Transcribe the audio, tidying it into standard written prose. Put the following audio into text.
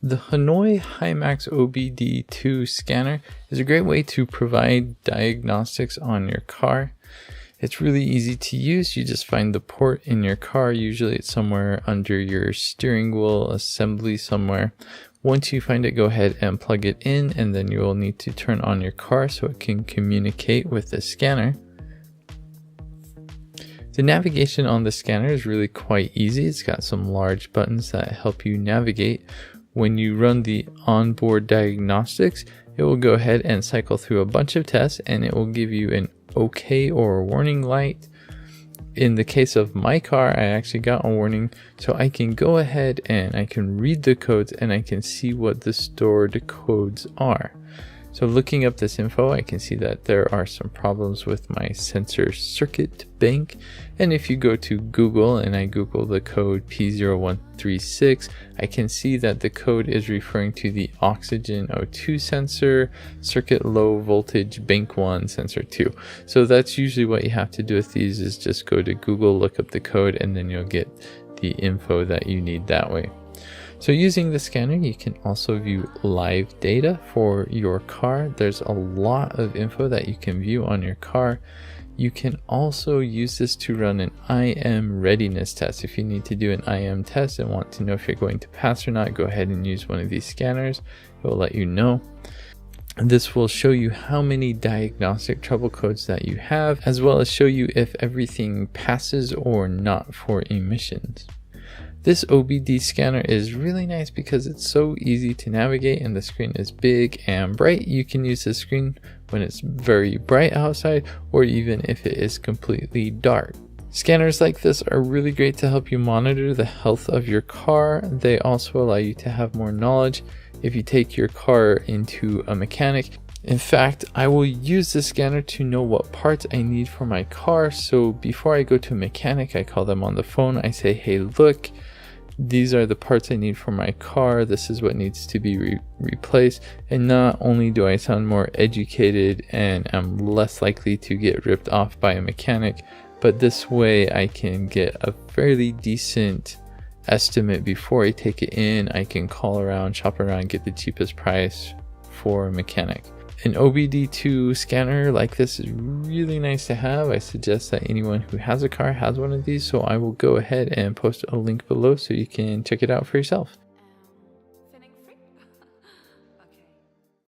The HINOY HiMax OBD2 scanner is a great way to provide diagnostics on your car. It's really easy to use. You just find the port in your car. Usually it's somewhere under your steering wheel assembly somewhere. Once you find it, go ahead and plug it in, and then you will need to turn on your car so it can communicate with the scanner. The navigation on the scanner is really quite easy. It's got some large buttons that help you navigate. When you run the onboard diagnostics, it will go ahead and cycle through a bunch of tests, and it will give you an OK or a warning light. In the case of my car, I actually got a warning, so I can go ahead and I can read the codes and I can see what the stored codes are. So looking up this info, I can see that there are some problems with my sensor circuit bank. And if you go to Google and I Google the code P0136, I can see that the code is referring to the oxygen O2 sensor, circuit low voltage bank 1 sensor 2. So that's usually what you have to do with these, is just go to Google, look up the code, and then you'll get the info that you need that way. So using the scanner, you can also view live data for your car. There's a lot of info that you can view on your car. You can also use this to run an Im Readiness Test. If you need to do an IM test and want to know if you're going to pass or not, go ahead and use one of these scanners. It will let you know. This will show you how many diagnostic trouble codes that you have, as well as show you if everything passes or not for emissions. This OBD scanner is really nice because it's so easy to navigate and the screen is big and bright. You can use the screen when it's very bright outside or even if it is completely dark. Scanners like this are really great to help you monitor the health of your car. They also allow you to have more knowledge if you take your car into a mechanic. In fact, I will use the scanner to know what parts I need for my car. So before I go to a mechanic, I call them on the phone. I say, hey, look, these are the parts I need for my car. This is what needs to be replaced. And not only do I sound more educated and I'm less likely to get ripped off by a mechanic, but this way I can get a fairly decent estimate before I take it in. I can call around, shop around, get the cheapest price for a mechanic. An OBD2 scanner like this is really nice to have. I suggest that anyone who has a car has one of these, so I will go ahead and post a link below so you can check it out for yourself.